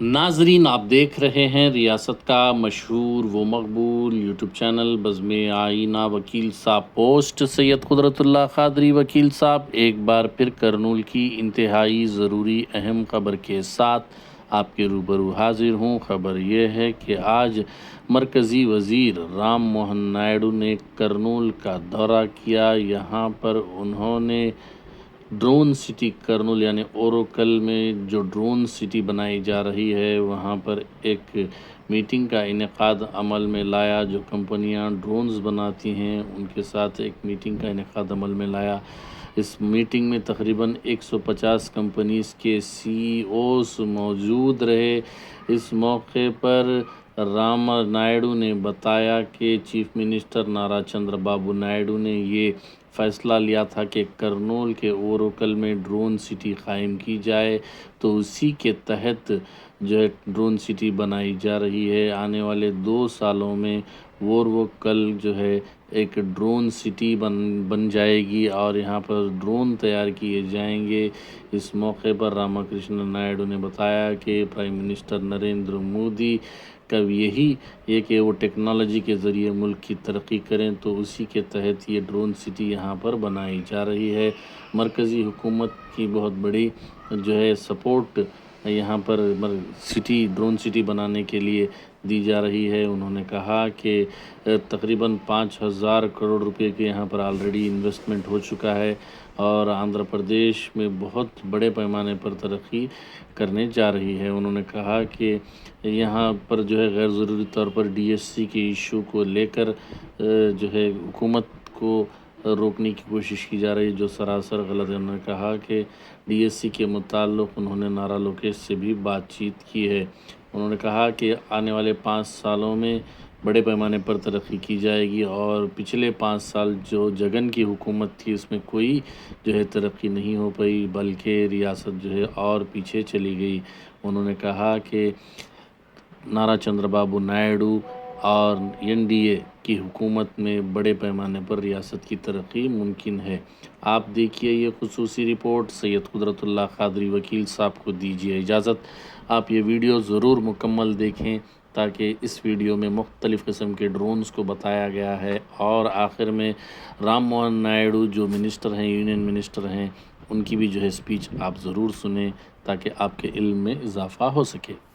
नाजरीन, आप देख रहे हैं रियासत का मशहूर व मकबूल यूट्यूब चैनल बज़्म आईना। वकील साहब पोस्ट सैयद कुदरतुल्लाह क़ादरी वकील साहब एक बार फिर करनूल की इंतहाई ज़रूरी अहम ख़बर के साथ आपके रूबरू हाजिर हूँ। ख़बर यह है कि आज मरकज़ी वज़ीर राम मोहन नायडू ने करनूल का दौरा किया। यहाँ पर उन्होंने ड्रोन सिटी करनूल यानी ओरोकल में जो ड्रोन सिटी बनाई जा रही है वहाँ पर एक मीटिंग का इनेकाद अमल में लाया। जो कंपनियां ड्रोन्स बनाती हैं उनके साथ एक मीटिंग का इनेकाद अमल में लाया। इस मीटिंग में तकरीबन 150 कंपनीज़ के सीईओस मौजूद रहे। इस मौके पर राम नायडू ने बताया कि चीफ मिनिस्टर नारा चंद्रबाबू नायडू ने ये फ़ैसला लिया था कि करनूल के ओरोकल में ड्रोन सिटी क़ायम की जाए, तो उसी के तहत जो है ड्रोन सिटी बनाई जा रही है। आने वाले 2 सालों में ओरोकल जो है एक ड्रोन सिटी बन जाएगी और यहाँ पर ड्रोन तैयार किए जाएंगे। इस मौके पर रामाकृष्ण नायडू ने बताया कि प्राइम मिनिस्टर नरेंद्र मोदी का यही है कि वो टेक्नोलॉजी के ज़रिए मुल्क की तरक्की करें, तो उसी के तहत ये ड्रोन सिटी यहाँ पर बनाई जा रही है। मरकज़ी हुकूमत की बहुत बड़ी जो है सपोर्ट यहाँ पर ड्रोन सिटी बनाने के लिए दी जा रही है। उन्होंने कहा कि तकरीबन 5,000 करोड़ रुपए के यहाँ पर ऑलरेडी इन्वेस्टमेंट हो चुका है और आंध्र प्रदेश में बहुत बड़े पैमाने पर तरक्की करने जा रही है। उन्होंने कहा कि यहाँ पर जो है गैर ज़रूरी तौर पर डीएससी के इशू को लेकर जो है हुकूमत को रोकने की कोशिश की जा रही है, जो सरासर गलत है। उन्होंने कहा कि डीएससी के मुताल्लिक़ उन्होंने नारा लोकेश से भी बातचीत की है। उन्होंने कहा कि आने वाले 5 सालों में बड़े पैमाने पर तरक्की की जाएगी और पिछले 5 साल जो जगन की हुकूमत थी उसमें कोई जो है तरक्की नहीं हो पाई, बल्कि रियासत जो है और पीछे चली गई। उन्होंने कहा कि नारा चंद्रबाबू नायडू और एनडीए की हुकूमत में बड़े पैमाने पर रियासत की तरक्की मुमकिन है। आप देखिए ये खुसूसी रिपोर्ट। सैयद कुदरतुल्लाह क़ादरी वकील साहब को दीजिए इजाज़त। आप ये वीडियो ज़रूर मुकम्मल देखें ताकि इस वीडियो में मुख्तलिफ़ किस्म के ड्रोन्स को बताया गया है और आखिर में राम मोहन नायडू जो मिनिस्टर हैं, यूनियन मिनिस्टर हैं, उनकी भी जो है स्पीच आप ज़रूर सुने ताकि आपके इल्म में इजाफ़ा हो सके।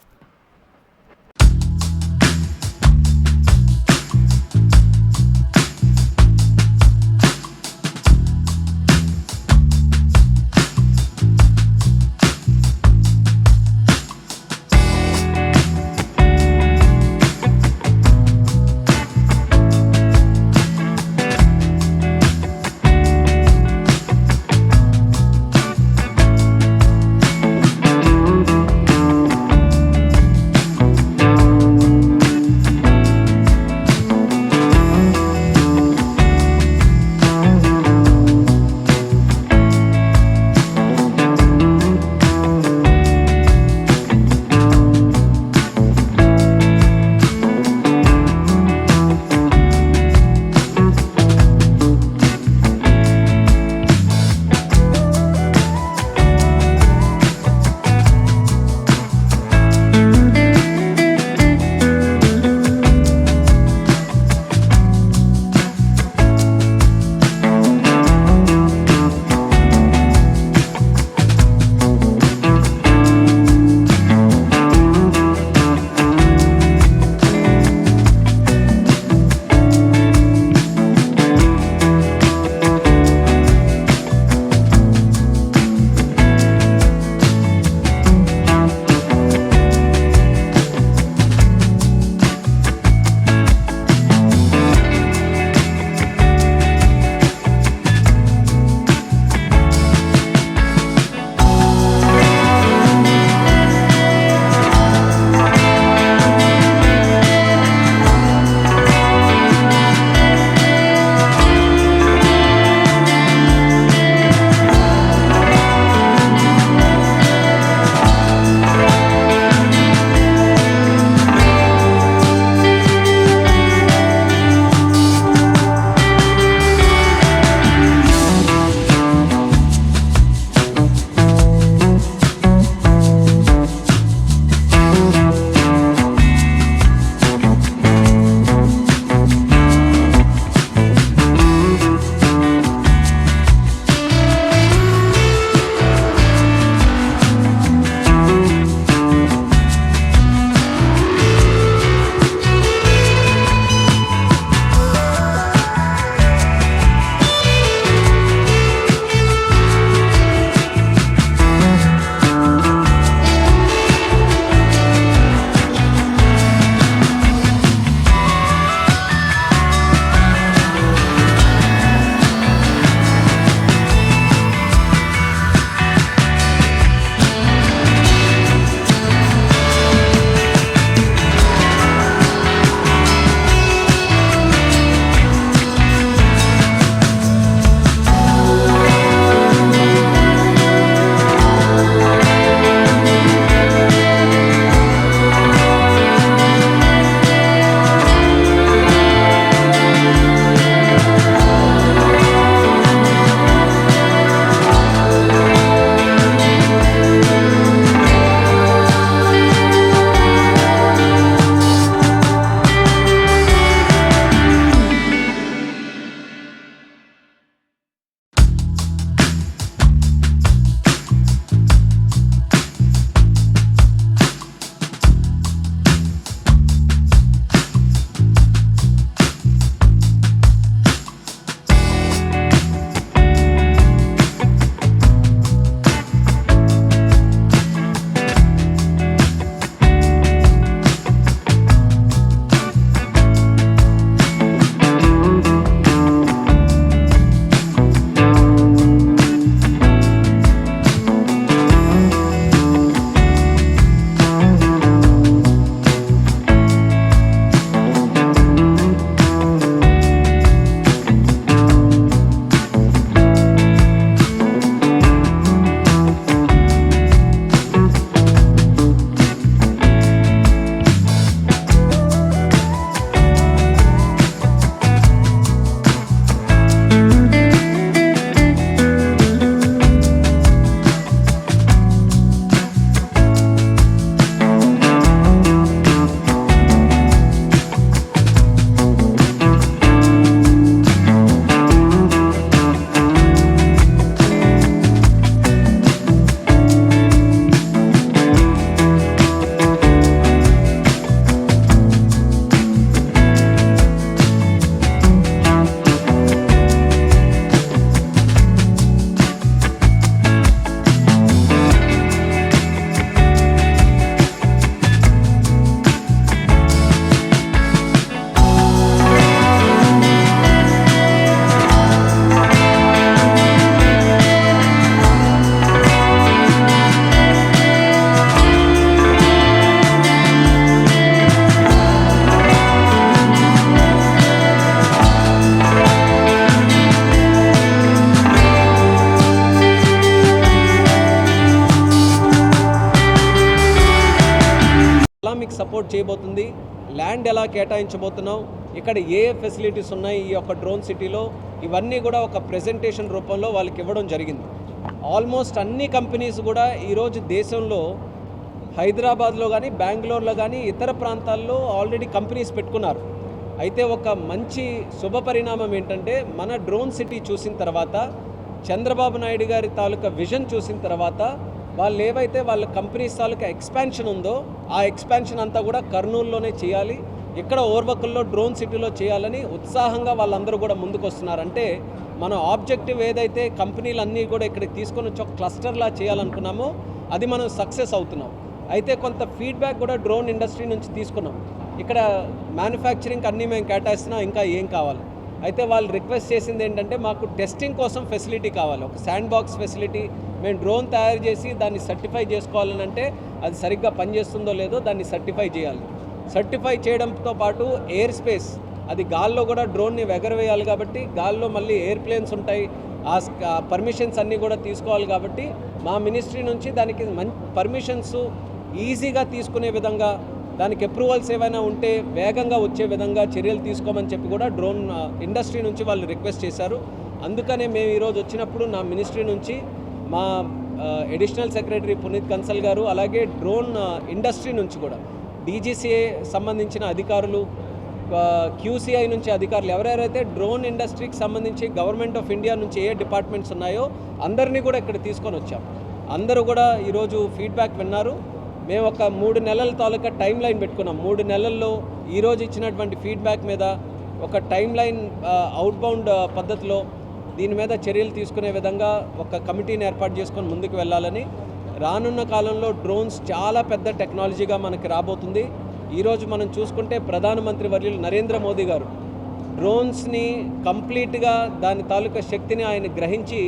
ఎకనామిక్ సపోర్ట్ చేయబోతుంది, ల్యాండ్ ఎలా కేటాయించబోతున్నాం, ఇక్కడ ఏ ఫెసిలిటీస్ ఉన్నాయి ఈ యొక్క డ్రోన్ సిటీలో, ఇవన్నీ కూడా ఒక ప్రెజెంటేషన్ రూపంలో వాళ్ళకి ఇవ్వడం జరిగింది. ఆల్మోస్ట్ అన్ని కంపెనీస్ కూడా ఈరోజు దేశంలో హైదరాబాద్లో కానీ బెంగళూరులో కానీ ఇతర ప్రాంతాల్లో ఆల్రెడీ కంపెనీస్ పెట్టుకున్నారు. అయితే ఒక మంచి శుభ పరిణామం ఏంటంటే మన డ్రోన్ సిటీ చూసిన తర్వాత, చంద్రబాబు నాయుడు గారి తాలూకా విజన్ చూసిన తర్వాత వాళ్ళు ఏవైతే వాళ్ళ కంపెనీస్ తాలూకా ఎక్స్పాన్షన్ ఉందో ఆ ఎక్స్పాన్షన్ అంతా కూడా కర్నూలులోనే చేయాలి, ఇక్కడ ఓర్వకల్లో డ్రోన్ సిటీలో చేయాలని ఉత్సాహంగా వాళ్ళందరూ కూడా ముందుకు వస్తున్నారు. అంటే మన ఆబ్జెక్టివ్ ఏదైతే కంపెనీలన్నీ కూడా ఇక్కడికి తీసుకొని వచ్చి ఒక క్లస్టర్లా చేయాలనుకున్నామో అది మనం సక్సెస్ అవుతున్నాం. అయితే కొంత ఫీడ్బ్యాక్ కూడా డ్రోన్ ఇండస్ట్రీ నుంచి తీసుకున్నాం. ఇక్కడ మ్యానుఫ్యాక్చరింగ్ అన్నీ మేము కేటాయిస్తున్నాం, ఇంకా ఏం కావాలి. అయితే వాళ్ళు రిక్వెస్ట్ చేసింది ఏంటంటే మాకు టెస్టింగ్ కోసం ఫెసిలిటీ కావాలి, ఒక శాండ్ బాక్స్ ఫెసిలిటీ. మేము డ్రోన్ తయారు చేసి దాన్ని సర్టిఫై చేసుకోవాలని అంటే అది సరిగ్గా పనిచేస్తుందో లేదో దాన్ని సర్టిఫై చేయాలి. సర్టిఫై చేయడంతో పాటు ఎయిర్ స్పేస్, అది గాల్లో కూడా డ్రోన్ని ఎగరవేయాలి కాబట్టి గాల్లో మళ్ళీ ఎయిర్ప్లేన్స్ ఉంటాయి, ఆ పర్మిషన్స్ అన్నీ కూడా తీసుకోవాలి. కాబట్టి మా మినిస్ట్రీ నుంచి దానికి పర్మిషన్స్ ఈజీగా తీసుకునే విధంగా, దానికి అప్రూవల్స్ ఏవైనా ఉంటే వేగంగా వచ్చే విధంగా చర్యలు తీసుకోమని చెప్పి కూడా డ్రోన్ ఇండస్ట్రీ నుంచి వాళ్ళు రిక్వెస్ట్ చేశారు. అందుకనే మేము ఈరోజు వచ్చినప్పుడు నా మినిస్ట్రీ నుంచి మా అడిషనల్ సెక్రటరీ పునీత్ కన్సల్ గారు, అలాగే డ్రోన్ ఇండస్ట్రీ నుంచి కూడా డీజీసీఏ సంబంధించిన అధికారులు, క్యూసీఐ నుంచి అధికారులు, ఎవరెవరైతే డ్రోన్ ఇండస్ట్రీకి సంబంధించి గవర్నమెంట్ ఆఫ్ ఇండియా నుంచి ఏ డిపార్ట్మెంట్స్ ఉన్నాయో అందరినీ కూడా ఇక్కడ తీసుకొని వచ్చాం. అందరూ కూడా ఈరోజు ఫీడ్బ్యాక్ విన్నారు. మేము ఒక 3 నెలల తాలూకా టైం లైన్ పెట్టుకున్నాం. 3 నెలల్లో ఈరోజు ఇచ్చినటువంటి ఫీడ్బ్యాక్ మీద ఒక టైం లైన్ అవుట్బౌండ్ పద్ధతిలో దీని మీద చర్యలు తీసుకునే విధంగా ఒక కమిటీని ఏర్పాటు చేసుకొని ముందుకు వెళ్ళాలని. రానున్న కాలంలో డ్రోన్స్ చాలా పెద్ద టెక్నాలజీగా మనకి రాబోతుంది. ఈరోజు మనం చూసుకుంటే ప్రధానమంత్రి వర్యులు నరేంద్ర మోదీ గారు డ్రోన్స్ని కంప్లీట్గా దాని తాలూకా శక్తిని ఆయన గ్రహించి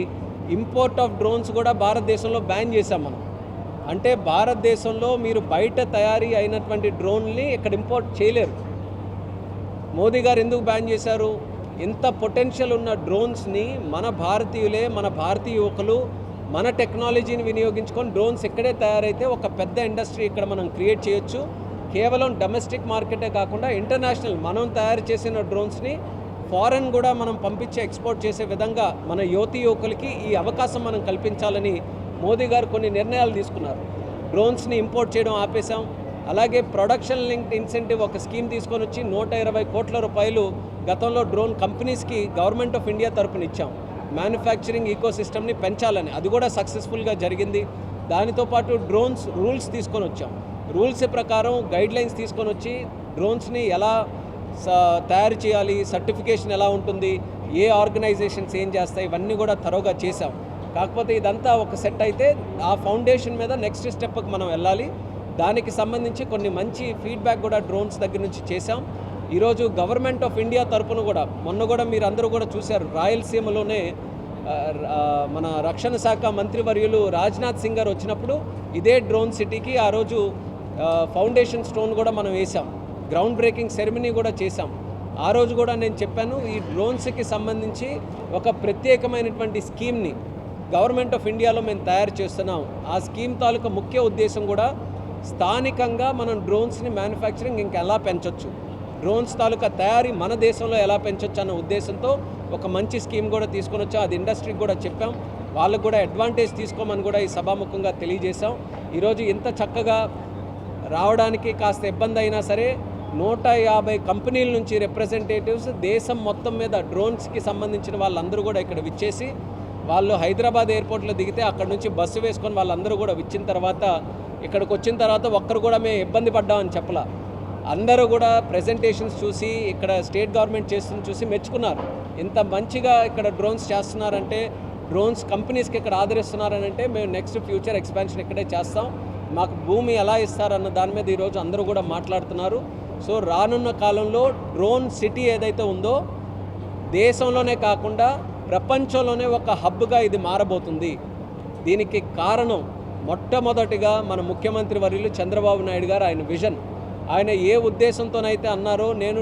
ఇంపోర్ట్ ఆఫ్ డ్రోన్స్ కూడా భారతదేశంలో బ్యాన్ చేశాం మనం. అంటే భారతదేశంలో మీరు బయట తయారీ అయినటువంటి డ్రోన్ని ఇక్కడ ఇంపోర్ట్ చేయలేరు. మోదీ గారు ఎందుకు బ్యాన్ చేశారు? ఇంత పొటెన్షియల్ ఉన్న డ్రోన్స్ని మన భారతీయులే, మన భారతీయ యువకులు మన టెక్నాలజీని వినియోగించుకొని డ్రోన్స్ ఇక్కడే తయారైతే ఒక పెద్ద ఇండస్ట్రీ ఇక్కడ మనం క్రియేట్ చేయొచ్చు. కేవలం డొమెస్టిక్ మార్కెటే కాకుండా ఇంటర్నేషనల్ మనం తయారు చేసిన డ్రోన్స్ని ఫారెన్ కూడా మనం పంపించి ఎక్స్పోర్ట్ చేసే విధంగా మన యువతీ యువకులకి ఈ అవకాశం మనం కల్పించాలని మోదీ గారు కొన్ని నిర్ణయాలు తీసుకున్నారు. డ్రోన్స్ని ఇంపోర్ట్ చేయడం ఆపేశాం. అలాగే ప్రొడక్షన్ లింక్డ్ ఇన్సెంటివ్ ఒక స్కీమ్ తీసుకొని వచ్చి 120 కోట్ల రూపాయలు గతంలో డ్రోన్ కంపెనీస్కి గవర్నమెంట్ ఆఫ్ ఇండియా తరపున ఇచ్చాం, మ్యానుఫ్యాక్చరింగ్ ఈకో సిస్టమ్ని పెంచాలని. అది కూడా సక్సెస్ఫుల్గా జరిగింది. దానితో పాటు డ్రోన్స్ రూల్స్ తీసుకొని వచ్చాం. రూల్స్ ప్రకారం గైడ్లైన్స్ తీసుకొని వచ్చి డ్రోన్స్ని ఎలా తయారు చేయాలి, సర్టిఫికేషన్ ఎలా ఉంటుంది, ఏ ఆర్గనైజేషన్స్ ఏం చేస్తాయి, ఇవన్నీ కూడా తరోగా చేశాం. కాకపోతే ఇదంతా ఒక సెట్ అయితే ఆ ఫౌండేషన్ మీద నెక్స్ట్ స్టెప్కి మనం వెళ్ళాలి. దానికి సంబంధించి కొన్ని మంచి ఫీడ్బ్యాక్ కూడా డ్రోన్స్ దగ్గర నుంచి చేశాం. ఈరోజు గవర్నమెంట్ ఆఫ్ ఇండియా తరపున కూడా మొన్న కూడా మీరు అందరూ కూడా చూశారు, రాయలసీమలోనే మన రక్షణ శాఖ మంత్రివర్యులు రాజ్నాథ్ సింగ్ గారు వచ్చినప్పుడు ఇదే డ్రోన్ సిటీకి ఆ రోజు ఫౌండేషన్ స్టోన్ కూడా మనం వేసాం, గ్రౌండ్ బ్రేకింగ్ సెరమనీ కూడా చేశాం. ఆ రోజు కూడా నేను చెప్పాను, ఈ డ్రోన్స్కి సంబంధించి ఒక ప్రత్యేకమైనటువంటి స్కీమ్ని గవర్నమెంట్ ఆఫ్ ఇండియాలో మేము తయారు చేస్తున్నాం. ఆ స్కీమ్ తాలూకా ముఖ్య ఉద్దేశం కూడా స్థానికంగా మనం డ్రోన్స్ని మ్యానుఫ్యాక్చరింగ్ ఇంకెలా పెంచవచ్చు, డ్రోన్స్ తాలూకా తయారీ మన దేశంలో ఎలా పెంచవచ్చు అన్న ఉద్దేశంతో ఒక మంచి స్కీమ్ కూడా తీసుకొని వచ్చాం. అది ఇండస్ట్రీకి కూడా చెప్పాం, వాళ్ళకు కూడా అడ్వాంటేజ్ తీసుకోమని కూడా ఈ సభాముఖంగా తెలియజేశాం. ఈరోజు ఇంత చక్కగా రావడానికి కాస్త ఇబ్బంది అయినా సరే 150 కంపెనీల నుంచి రిప్రజెంటేటివ్స్ దేశం మొత్తం మీద డ్రోన్స్కి సంబంధించిన వాళ్ళందరూ కూడా ఇక్కడ విచ్చేసి, వాళ్ళు హైదరాబాద్ ఎయిర్పోర్ట్లో దిగితే అక్కడ నుంచి బస్సు వేసుకొని వాళ్ళందరూ కూడా వచ్చిన తర్వాత ఇక్కడికి వచ్చిన తర్వాత ఒక్కరు కూడా మేము ఇబ్బంది పడ్డామని చెప్పలా. అందరూ కూడా ప్రెజెంటేషన్స్ చూసి ఇక్కడ స్టేట్ గవర్నమెంట్ చేస్తుంది చూసి మెచ్చుకున్నారు. ఇంత మంచిగా ఇక్కడ డ్రోన్స్ చేస్తున్నారంటే, డ్రోన్స్ కంపెనీస్కి ఇక్కడ ఆదరిస్తున్నారనంటే మేము నెక్స్ట్ ఫ్యూచర్ ఎక్స్పాన్షన్ ఇక్కడే చేస్తాం, మాకు భూమి ఎలా ఇస్తారన్న దాని మీద ఈరోజు అందరూ కూడా మాట్లాడుతున్నారు. సో రానున్న కాలంలో డ్రోన్ సిటీ ఏదైతే ఉందో దేశంలోనే కాకుండా ప్రపంచంలోనే ఒక హబ్గా ఇది మారబోతుంది. దీనికి కారణం మొట్టమొదటిగా మన ముఖ్యమంత్రి వర్యులు చంద్రబాబు నాయుడు గారు, ఆయన విజన్. ఆయన ఏ ఉద్దేశంతోనైతే అన్నారో నేను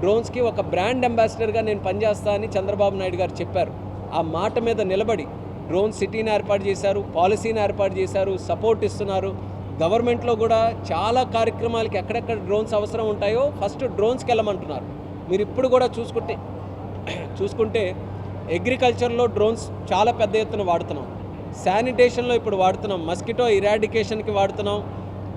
డ్రోన్స్కి ఒక బ్రాండ్ అంబాసిడర్గా నేను పనిచేస్తా అని చంద్రబాబు నాయుడు గారు చెప్పారు. ఆ మాట మీద నిలబడి డ్రోన్ సిటీని ఏర్పాటు చేశారు, పాలసీని ఏర్పాటు చేశారు, సపోర్ట్ ఇస్తున్నారు. గవర్నమెంట్లో కూడా చాలా కార్యక్రమాలకి ఎక్కడెక్కడ డ్రోన్స్ అవసరం ఉంటాయో ఫస్ట్ డ్రోన్స్కి వెళ్ళమంటున్నారు. మీరు ఇప్పుడు కూడా చూసుకుంటే అగ్రికల్చర్లో డ్రోన్స్ చాలా పెద్ద ఎత్తున వాడుతున్నాం, శానిటేషన్లో ఇప్పుడు వాడుతున్నాం, మస్కిటో ఇరాడికేషన్కి వాడుతున్నాం,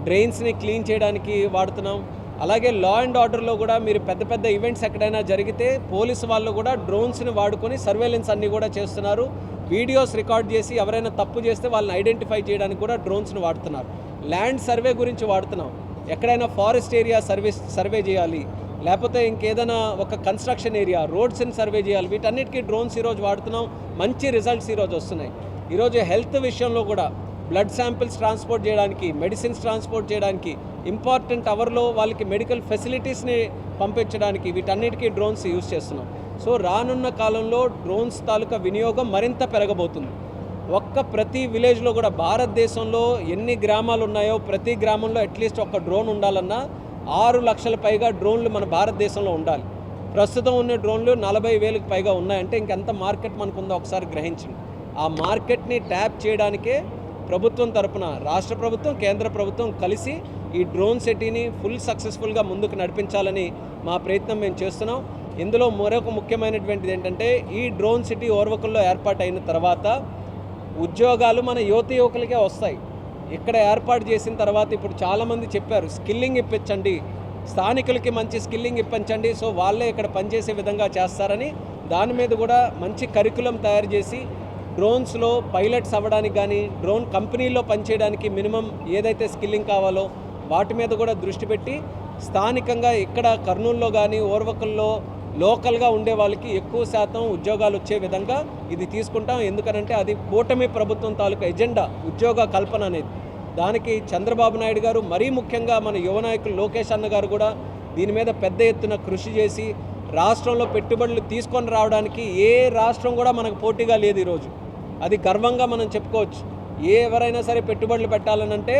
డ్రైన్స్ని క్లీన్ చేయడానికి వాడుతున్నాం. అలాగే లా అండ్ ఆర్డర్లో కూడా మీరు పెద్ద పెద్ద ఈవెంట్స్ ఎక్కడైనా జరిగితే పోలీసు వాళ్ళు కూడా డ్రోన్స్ని వాడుకొని సర్వేలెన్స్ అన్నీ కూడా చేస్తున్నారు. వీడియోస్ రికార్డ్ చేసి ఎవరైనా తప్పు చేస్తే వాళ్ళని ఐడెంటిఫై చేయడానికి కూడా డ్రోన్స్ని వాడుతున్నారు. ల్యాండ్ సర్వే గురించి వాడుతున్నాం, ఎక్కడైనా ఫారెస్ట్ ఏరియా సర్వే చేయాలి, లేకపోతే ఇంకేదైనా ఒక కన్స్ట్రక్షన్ ఏరియా రోడ్స్ని సర్వే చేయాలి, వీటన్నిటికీ డ్రోన్స్ ఈరోజు వాడుతున్నాం. మంచి రిజల్ట్స్ ఈరోజు వస్తున్నాయి. ఈరోజు హెల్త్ విషయంలో కూడా బ్లడ్ శాంపిల్స్ ట్రాన్స్పోర్ట్ చేయడానికి, మెడిసిన్స్ ట్రాన్స్పోర్ట్ చేయడానికి, ఇంపార్టెంట్ అవర్లో వాళ్ళకి మెడికల్ ఫెసిలిటీస్ని పంపించడానికి వీటన్నిటికీ డ్రోన్స్ యూజ్ చేస్తున్నాం. సో రానున్న కాలంలో డ్రోన్స్ తాలూకా వినియోగం మరింత పెరగబోతుంది. ప్రతి విలేజ్లో కూడా భారతదేశంలో ఎన్ని గ్రామాలు ఉన్నాయో ప్రతి గ్రామంలో అట్లీస్ట్ ఒక డ్రోన్ ఉండాలన్నా 6 లక్షల పైగా డ్రోన్లు మన భారతదేశంలో ఉండాలి. ప్రస్తుతం ఉన్న డ్రోన్లు 40,000కి పైగా ఉన్నాయంటే ఇంకెంత మార్కెట్ మనకుందో ఒకసారి గ్రహించండి. ఆ మార్కెట్ని ట్యాప్ చేయడానికే ప్రభుత్వం తరపున రాష్ట్ర ప్రభుత్వం, కేంద్ర ప్రభుత్వం కలిసి ఈ డ్రోన్ సిటీని సక్సెస్ఫుల్గా ముందుకు నడిపించాలని మా ప్రయత్నం మేము చేస్తున్నాం. ఇందులో మరొక ముఖ్యమైనటువంటిది ఏంటంటే ఈ డ్రోన్ సిటీ ఓర్వకల్లో ఏర్పాటు అయిన తర్వాత ఉద్యోగాలు మన యువకులకే వస్తాయి. ఇక్కడ ఏర్పాటు చేసిన తర్వాత ఇప్పుడు చాలామంది చెప్పారు స్కిల్లింగ్ ఇప్పించండి, స్థానికులకి మంచి స్కిల్లింగ్ ఇప్పించండి, సో వాళ్ళే ఇక్కడ పనిచేసే విధంగా చేస్తారని దాని మీద కూడా మంచి కరికులం తయారు చేసి డ్రోన్స్లో పైలట్స్ అవ్వడానికి కానీ డ్రోన్ కంపెనీల్లో పనిచేయడానికి మినిమం ఏదైతే స్కిల్లింగ్ కావాలో వాటి మీద కూడా దృష్టి పెట్టి స్థానికంగా ఇక్కడ కర్నూలులో కానీ ఓర్వకల్లో లోకల్గా ఉండే వాళ్ళకి ఎక్కువ శాతం ఉద్యోగాలు వచ్చే విధంగా ఇది తీసుకుంటాం. ఎందుకనంటే అది కూటమి ప్రభుత్వం తాలూకా ఎజెండా ఉద్యోగ కల్పన అనేది. దానికి చంద్రబాబు నాయుడు గారు మరీ ముఖ్యంగా మన యువ నాయకులు లోకేష్ అన్న గారు కూడా దీని మీద పెద్ద ఎత్తున కృషి చేసి రాష్ట్రంలో పెట్టుబడులు తీసుకొని రావడానికి ఏ రాష్ట్రం కూడా మనకు పోటీగా లేదు ఈరోజు. అది గర్వంగా మనం చెప్పుకోవచ్చు. ఎవరైనా సరే పెట్టుబడులు పెట్టాలనంటే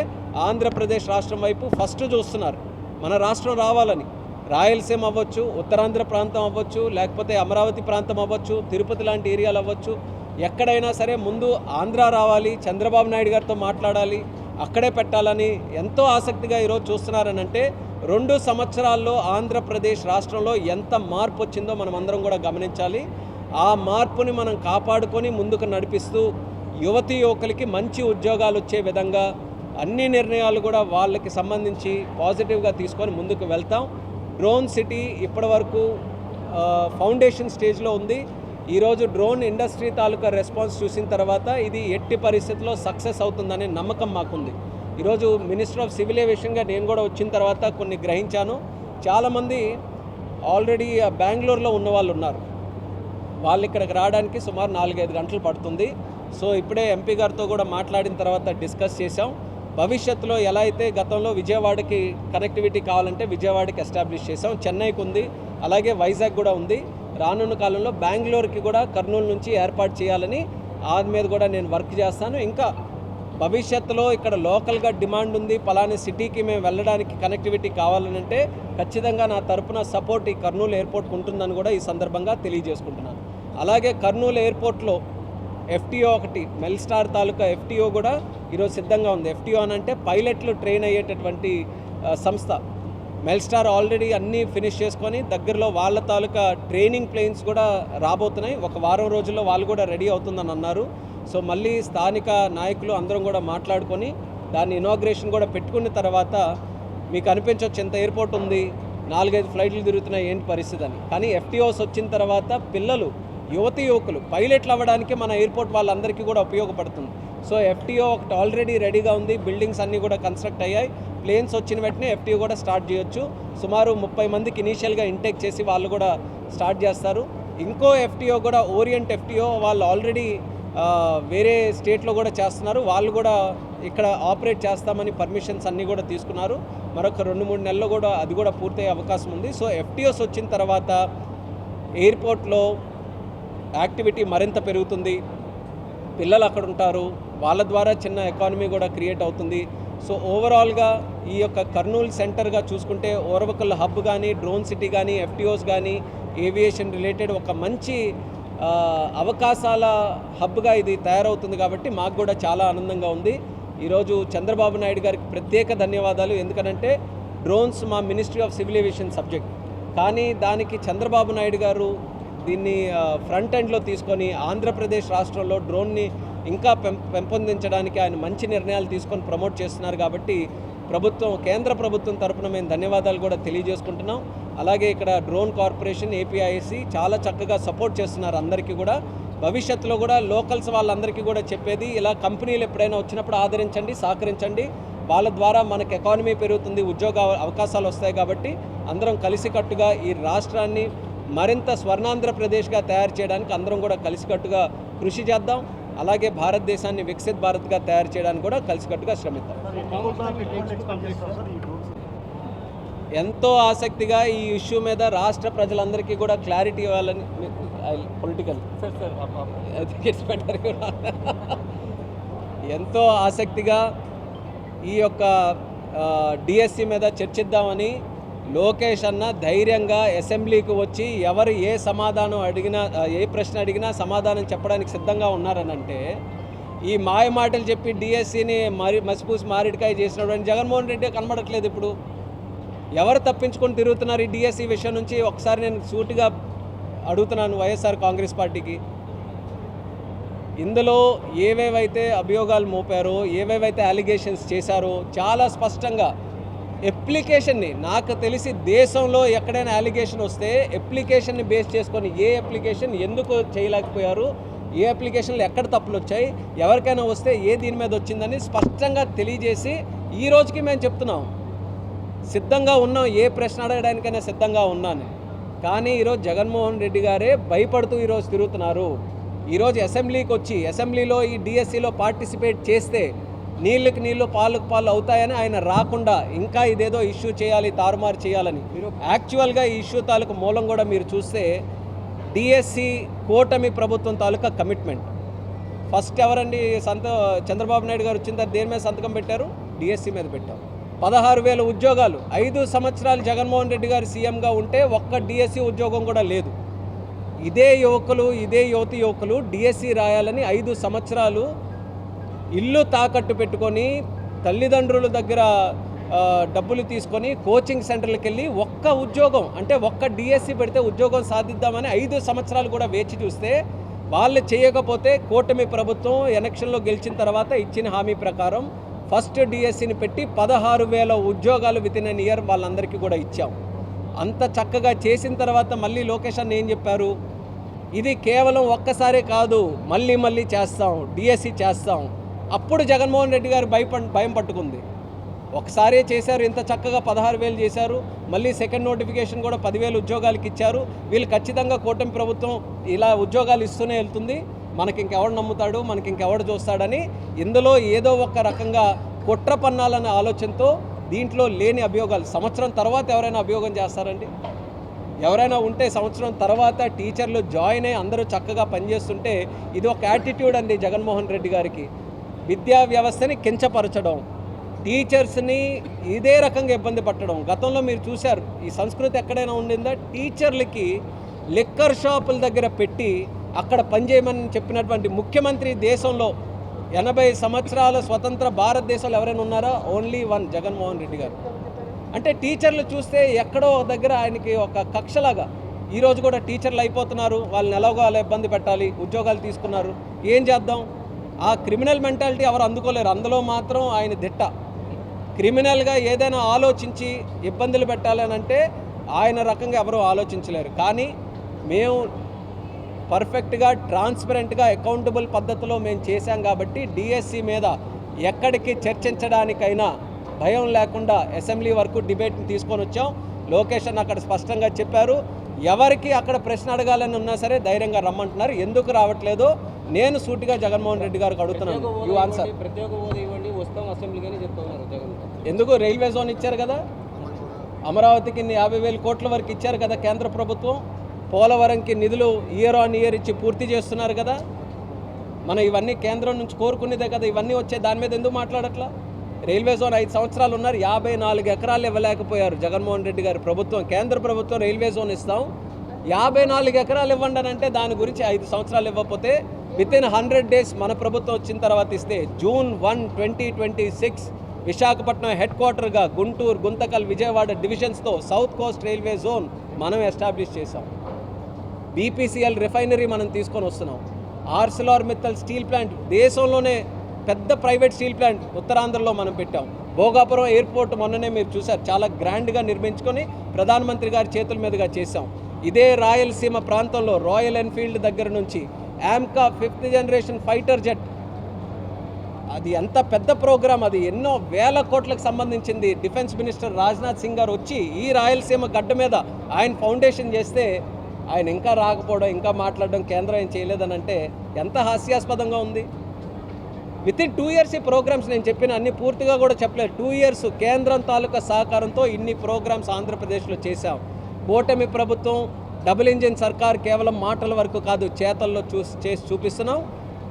ఆంధ్రప్రదేశ్ రాష్ట్రం వైపు ఫస్ట్ చూస్తున్నారు, మన రాష్ట్రం రావాలని. రాయలసీమ అవ్వచ్చు, ఉత్తరాంధ్ర ప్రాంతం అవ్వచ్చు, లేకపోతే అమరావతి ప్రాంతం అవ్వచ్చు, తిరుపతి లాంటి ఏరియాలు అవ్వచ్చు, ఎక్కడైనా సరే ముందు ఆంధ్ర రావాలి, చంద్రబాబు నాయుడు గారితో మాట్లాడాలి, అక్కడే పెట్టాలని ఎంతో ఆసక్తిగా ఈరోజు చూస్తున్నారనంటే 2 సంవత్సరాల్లో ఆంధ్రప్రదేశ్ రాష్ట్రంలో ఎంత మార్పు వచ్చిందో మనం అందరం కూడా గమనించాలి. ఆ మార్పుని మనం కాపాడుకొని ముందుకు నడిపిస్తూ యువకులకి మంచి ఉద్యోగాలు వచ్చే విధంగా అన్ని నిర్ణయాలు కూడా వాళ్ళకి సంబంధించి పాజిటివ్గా తీసుకొని ముందుకు వెళ్తాం. డ్రోన్ సిటీ ఇప్పటివరకు ఫౌండేషన్ స్టేజ్లో ఉంది. ఈరోజు డ్రోన్ ఇండస్ట్రీ తాలూకా రెస్పాన్స్ చూసిన తర్వాత ఇది ఎట్టి పరిస్థితుల్లో సక్సెస్ అవుతుందనే నమ్మకం మాకుంది. ఈరోజు మినిస్టర్ ఆఫ్ సివిల్ ఏవియేషన్గా నేను కూడా వచ్చిన తర్వాత కొన్ని గ్రహించాను. చాలామంది ఆల్రెడీ బెంగళూరులో ఉన్న వాళ్ళు ఉన్నారు, వాళ్ళు ఇక్కడికి రావడానికి సుమారు 4-5 గంటలు పడుతుంది. సో ఇప్పుడే ఎంపీ గారితో కూడా మాట్లాడిన తర్వాత డిస్కస్ చేసాం. భవిష్యత్తులో ఎలా అయితే గతంలో విజయవాడకి కనెక్టివిటీ కావాలంటే విజయవాడకి ఎస్టాబ్లిష్ చేసాం, చెన్నైకి ఉంది, అలాగే వైజాగ్ కూడా ఉంది. రానున్న కాలంలో బెంగళూరుకి కూడా కర్నూలు నుంచి ఏర్పాటు చేయాలని దాని మీద కూడా నేను వర్క్ చేస్తాను. ఇంకా భవిష్యత్తులో ఇక్కడ లోకల్గా డిమాండ్ ఉంది, పలానా సిటీకి మేము వెళ్ళడానికి కనెక్టివిటీ కావాలనంటే ఖచ్చితంగా నా తరపున సపోర్ట్ ఈ కర్నూలు ఎయిర్పోర్ట్కి ఉంటుందని కూడా ఈ సందర్భంగా తెలియజేసుకుంటున్నాను. అలాగే కర్నూలు ఎయిర్పోర్ట్లో FTO ఒకటి మెల్స్టార్ తాలూకా FTO కూడా ఈరోజు సిద్ధంగా ఉంది. FTO అని అంటే పైలట్లు ట్రైన్ అయ్యేటటువంటి సంస్థ. మెల్స్టార్ ఆల్రెడీ అన్నీ ఫినిష్ చేసుకొని దగ్గరలో వాళ్ళ తాలూకా ట్రైనింగ్ ప్లేన్స్ కూడా రాబోతున్నాయి. ఒక వారం రోజుల్లో వాళ్ళు కూడా రెడీ అవుతుందని అన్నారు. సో మళ్ళీ స్థానిక నాయకులు అందరం కూడా మాట్లాడుకొని దాన్ని ఇనాగ్రేషన్ కూడా పెట్టుకున్న తర్వాత మీకు అనిపించవచ్చు ఎంత ఎయిర్పోర్ట్ ఉంది, 4-5 ఫ్లైట్లు తిరుగుతున్నాయి ఏంటి పరిస్థితి అని. కానీ FTOs వచ్చిన తర్వాత పిల్లలు యువకులు పైలట్లు అవ్వడానికి మన ఎయిర్పోర్ట్ వాళ్ళందరికీ కూడా ఉపయోగపడుతుంది. సో FTO ఒకటి ఆల్రెడీ రెడీగా ఉంది, బిల్డింగ్స్ అన్నీ కూడా కన్స్ట్రక్ట్ అయ్యాయి. ప్లేన్స్ వచ్చిన వెంటనే FTO కూడా స్టార్ట్ చేయొచ్చు. సుమారు 30 మందికి ఇనీషియల్గా ఇంటేక్ చేసి వాళ్ళు కూడా స్టార్ట్ చేస్తారు. ఇంకో FTO కూడా ఓరియంట్ FTO వాళ్ళు ఆల్రెడీ వేరే స్టేట్లో కూడా చేస్తున్నారు, వాళ్ళు కూడా ఇక్కడ ఆపరేట్ చేస్తామని పర్మిషన్స్ అన్నీ కూడా తీసుకున్నారు. మరొక 2-3 నెలల్లో కూడా అది కూడా పూర్తయ్యే అవకాశం ఉంది. సో FTOs వచ్చిన తర్వాత ఎయిర్పోర్ట్లో యాక్టివిటీ మరింత పెరుగుతుంది, పిల్లలు అక్కడ ఉంటారు, వాళ్ళ ద్వారా చిన్న ఎకానమీ కూడా క్రియేట్ అవుతుంది. సో ఓవరాల్గా ఈ యొక్క కర్నూలు సెంటర్గా చూసుకుంటే ఓర్వకల్ హబ్ కానీ, డ్రోన్ సిటీ కానీ, FTOs కానీ, ఏవియేషన్ రిలేటెడ్ ఒక మంచి అవకాశాల హబ్గా ఇది తయారవుతుంది. కాబట్టి మాకు కూడా చాలా ఆనందంగా ఉంది. ఈరోజు చంద్రబాబు నాయుడు గారికి ప్రత్యేక ధన్యవాదాలు. ఎందుకనంటే డ్రోన్స్ మా ministry of civil aviation subject, కానీ దానికి చంద్రబాబు నాయుడు గారు దీన్ని ఫ్రంట్ ఎండ్లో తీసుకొని ఆంధ్రప్రదేశ్ రాష్ట్రంలో డ్రోన్ని ఇంకా పెంపొందించడానికి ఆయన మంచి నిర్ణయాలు తీసుకొని ప్రమోట్ చేస్తున్నారు. కాబట్టి కేంద్ర ప్రభుత్వం తరపున మేము ధన్యవాదాలు కూడా తెలియజేసుకుంటున్నాం. అలాగే ఇక్కడ డ్రోన్ కార్పొరేషన్ ఏపీఐసి చాలా చక్కగా సపోర్ట్ చేస్తున్నారు అందరికీ కూడా. భవిష్యత్తులో కూడా లోకల్స్ వాళ్ళందరికీ కూడా చెప్పేది, ఇలా కంపెనీలు ఎప్పుడైనా వచ్చినప్పుడు ఆదరించండి, సహకరించండి. వాళ్ళ ద్వారా మనకు ఎకానమీ పెరుగుతుంది, ఉద్యోగ అవకాశాలు వస్తాయి. కాబట్టి అందరం కలిసికట్టుగా ఈ రాష్ట్రాన్ని మరింత స్వర్ణాంధ్రప్రదేశ్గా తయారు చేయడానికి అందరం కూడా కలిసికట్టుగా కృషి చేద్దాం. అలాగే భారతదేశాన్ని వికసిత్ భారత్గా తయారు చేయడానికి కూడా కలిసికట్టుగా శ్రమిద్దాం. ఎంతో ఆసక్తిగా ఈ ఇష్యూ మీద రాష్ట్ర ప్రజలందరికీ కూడా క్లారిటీ ఇవ్వాలని పొలిటికల్ ఎంతో ఆసక్తిగా ఈ యొక్క డిఎస్సి మీద చర్చిద్దామని లోకేష్ అన్న ధైర్యంగా అసెంబ్లీకి వచ్చి ఎవరు ఏ సమాధానం అడిగినా, ఏ ప్రశ్న అడిగినా సమాధానం చెప్పడానికి సిద్ధంగా ఉన్నారనంటే, ఈ మాయ మాటలు చెప్పి డిఎస్సిని మసిపూసి మారిడికాయ చేసినటువంటి జగన్మోహన్ రెడ్డి కనబడట్లేదు. ఇప్పుడు ఎవరు తప్పించుకొని తిరుగుతున్నారు ఈ డిఎస్సి విషయం నుంచి? ఒకసారి నేను సూటిగా అడుగుతున్నాను వైఎస్ఆర్ కాంగ్రెస్ పార్టీకి, ఇందులో ఏవేవైతే అభియోగాలు మోపారో, ఏవేవైతే అలిగేషన్స్ చేశారో చాలా స్పష్టంగా అప్లికేషన్ని, నాకు తెలిసి దేశంలో ఎక్కడైనా అలిగేషన్ వస్తే అప్లికేషన్ని బేస్ చేసుకొని ఏ అప్లికేషన్ ఎందుకు చేయలేకపోయారు, ఏ అప్లికేషన్లు ఎక్కడ తప్పులు వచ్చాయి, ఎవరికైనా వస్తే ఏ దీని మీద వచ్చిందని స్పష్టంగా తెలియజేసి ఈ రోజుకి మేము చెప్తున్నాం, సిద్ధంగా ఉన్నాం, ఏ ప్రశ్న అడగడానికైనా సిద్ధంగా ఉన్నాను. కానీ ఈరోజు జగన్మోహన్ రెడ్డి గారే భయపడుతూ ఈరోజు తిరుగుతున్నారు. ఈరోజు అసెంబ్లీకి వచ్చి అసెంబ్లీలో ఈ డిఎస్సిలో పార్టిసిపేట్ చేస్తే నీళ్ళకి నీళ్ళు పాలకు పాలు అవుతాయని ఆయన రాకుండా ఇంకా ఇదేదో ఇష్యూ చేయాలి, తారుమారు చేయాలని. యాక్చువల్గా ఈ ఇష్యూ తాలూకు మూలం కూడా మీరు చూస్తే డిఎస్సి కూటమి ప్రభుత్వం తాలూకా కమిట్మెంట్. ఫస్ట్ ఎవరండి చంద్రబాబు నాయుడు గారు వచ్చిన తర్వాత దేని మీద సంతకం పెట్టారు? డిఎస్సి మీద పెట్టారు. 16,000 ఉద్యోగాలు 5 సంవత్సరాలు జగన్మోహన్ రెడ్డి గారు సీఎంగా ఉంటే ఒక్క డిఎస్సి ఉద్యోగం కూడా లేదు. ఇదే యువకులు డిఎస్సి రాయాలని 5 సంవత్సరాలు ఇల్లు తాకట్టు పెట్టుకొని తల్లిదండ్రుల దగ్గర డబ్బులు తీసుకొని కోచింగ్ సెంటర్లకు వెళ్ళి ఒక్క ఉద్యోగం అంటే ఒక్క డిఎస్సి పెడితే ఉద్యోగం సాధిద్దామని 5 సంవత్సరాలు కూడా వేచి చూస్తే వాళ్ళు చేయకపోతే కూటమి ప్రభుత్వం ఎలక్షన్లో గెలిచిన తర్వాత ఇచ్చిన హామీ ప్రకారం ఫస్ట్ డిఎస్సిని పెట్టి 16,000 ఉద్యోగాలు వితిన్ ఎన్ ఇయర్ వాళ్ళందరికీ కూడా ఇచ్చాం. అంత చక్కగా చేసిన తర్వాత మళ్ళీ లోకేష్ అన్న ఏం చెప్పారు? ఇది కేవలం ఒక్కసారే కాదు, మళ్ళీ చేస్తాం, డిఎస్సి చేస్తాం. అప్పుడు జగన్మోహన్ రెడ్డి గారు భయం పట్టుకుంది. ఒకసారి చేశారు, ఇంత చక్కగా 16,000 చేశారు, మళ్ళీ సెకండ్ నోటిఫికేషన్ కూడా 10,000 ఉద్యోగాలకి ఇచ్చారు. వీళ్ళు ఖచ్చితంగా కూటమి ప్రభుత్వం ఇలా ఉద్యోగాలు ఇస్తూనే వెళ్తుంది, మనకి ఇంకెవడు నమ్ముతాడు, మనకి ఇంకెవడు చూస్తాడని ఇందులో ఏదో ఒక రకంగా కుట్ర పన్నాలనే ఆలోచనతో దీంట్లో లేని అభియోగాలు. సంవత్సరం తర్వాత ఎవరైనా అభియోగం చేస్తారండి? ఎవరైనా ఉంటే సంవత్సరం తర్వాత టీచర్లు జాయిన్ అయ్యి అందరూ చక్కగా పనిచేస్తుంటే ఇది ఒక యాటిట్యూడ్ అండి జగన్మోహన్ రెడ్డి గారికి. విద్యా వ్యవస్థని కించపరచడం, టీచర్స్ని ఇదే రకంగా ఇబ్బంది పట్టడం. గతంలో మీరు చూశారు, ఈ సంస్కృతి ఎక్కడైనా ఉండిందా? టీచర్లకి లిక్కర్ షాపుల దగ్గర పెట్టి అక్కడ పనిచేయమని చెప్పినటువంటి ముఖ్యమంత్రి దేశంలో 80 సంవత్సరాల స్వతంత్ర భారతదేశంలో ఎవరైనా ఉన్నారా? ఓన్లీ వన్, జగన్మోహన్ రెడ్డి గారు. అంటే టీచర్లు చూస్తే ఎక్కడో దగ్గర ఆయనకి ఒక కక్షలాగా ఈరోజు కూడా టీచర్లు అయిపోతున్నారు, వాళ్ళని ఎలాగో అలా ఇబ్బంది పెట్టాలి, ఉద్యోగాలు తీసుకున్నారు, ఏం చేద్దాం? ఆ క్రిమినల్ మెంటాలిటీ ఎవరు అందుకోలేరు. అందులో మాత్రం ఆయన దిట్ట. క్రిమినల్గా ఏదైనా ఆలోచించి ఇబ్బందులు పెట్టాలని అంటే ఆయన రకంగా ఎవరూ ఆలోచించలేరు. కానీ మేము పర్ఫెక్ట్గా ట్రాన్స్పరెంట్గా అకౌంటబుల్ పద్ధతిలో మేము చేశాం కాబట్టి డిఎస్సి మీద ఎక్కడికి చర్చించడానికైనా భయం లేకుండా అసెంబ్లీ వరకు డిబేట్ని తీసుకొని వచ్చాం. లోకేష్ అన్న అక్కడ స్పష్టంగా చెప్పారు, ఎవరికి అక్కడ ప్రశ్న అడగాలని ఉన్నా సరే ధైర్యంగా రమ్మంటున్నారు. ఎందుకు రావట్లేదో నేను సూటిగా జగన్మోహన్ రెడ్డి గారికి అడుగుతున్నాను. You answer. ఎందుకు? రైల్వే జోన్ ఇచ్చారు కదా, అమరావతికి 50,000 కోట్ల వరకు ఇచ్చారు కదా కేంద్ర ప్రభుత్వం. పోలవరంకి నిధులు ఇయర్ ఆన్ ఇయర్ ఇచ్చి పూర్తి చేస్తున్నారు కదా. మనం ఇవన్నీ కేంద్రం నుంచి కోరుకునేదే కదా, ఇవన్నీ వచ్చే దాని మీద ఎందుకు మాట్లాడట్లా? రైల్వే జోన్ 5 సంవత్సరాలు ఉన్నారు, 54 ఎకరాలు ఇవ్వలేకపోయారు జగన్మోహన్ రెడ్డి గారి ప్రభుత్వం. కేంద్ర ప్రభుత్వం రైల్వే జోన్ ఇస్తాం, 54 ఎకరాలు ఇవ్వండి అని అంటే దాని గురించి 5 సంవత్సరాలు ఇవ్వకపోతే వితిన్ 100 డేస్ మన ప్రభుత్వం వచ్చిన తర్వాత ఇస్తే జూన్ 1, 2026 విశాఖపట్నం హెడ్ క్వార్టర్గా గుంటూరు, గుంతకల్, విజయవాడ డివిజన్స్తో సౌత్ కోస్ట్ రైల్వే జోన్ మనం ఎస్టాబ్లిష్ చేసాం. బీపీసీఎల్ రిఫైనరీ మనం తీసుకొని వస్తున్నాం. ఆర్సిలార్ మిత్తల్ స్టీల్ ప్లాంట్, దేశంలోనే పెద్ద ప్రైవేట్ స్టీల్ ప్లాంట్ ఉత్తరాంధ్రలో మనం పెట్టాం. భోగాపురం ఎయిర్పోర్ట్ మొన్ననే మీరు చూసారు, చాలా గ్రాండ్గా నిర్మించుకొని ప్రధానమంత్రి గారి చేతుల మీదుగా చేశాం. ఇదే రాయలసీమ ప్రాంతంలో రాయల్ ఎన్ఫీల్డ్ దగ్గర నుంచి AMCA 5th generation fighter jet, అది ఎంత పెద్ద ప్రోగ్రాం, అది ఎన్నో వేల కోట్లకు సంబంధించింది. డిఫెన్స్ మినిస్టర్ రాజ్నాథ్ సింగ్ గారు వచ్చి ఈ రాయలసీమ గడ్డ మీద ఆయన ఫౌండేషన్ చేస్తే ఆయన ఇంకా రాకపోవడం, ఇంకా మాట్లాడడం, కేంద్రం ఏం చేయలేదని అంటే ఎంత హాస్యాస్పదంగా ఉంది. వితిన్ 2 years ఈ ప్రోగ్రామ్స్, నేను చెప్పిన అన్ని పూర్తిగా కూడా చెప్పలేదు, 2 years కేంద్రం తాలూకా సహకారంతో ఇన్ని ప్రోగ్రామ్స్ ఆంధ్రప్రదేశ్లో చేశాం. కూటమి ప్రభుత్వం డబుల్ ఇంజిన్ సర్కార్ కేవలం మాటల వరకు కాదు, చేతల్లో చేసి చూపిస్తున్నాం.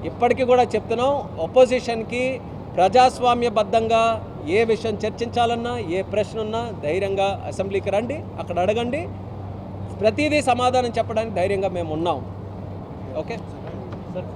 ఇప్పటికీ కూడా చెప్తున్నాం, అపోజిషన్కి ప్రజాస్వామ్యబద్ధంగా ఏ విషయం చర్చించాలన్నా, ఏ ప్రశ్న ఉన్నా ధైర్యంగా అసెంబ్లీకి రండి, అక్కడ అడగండి, ప్రతిదీ సమాధానం చెప్పడానికి ధైర్యంగా మేము ఉన్నాం. Okay sir.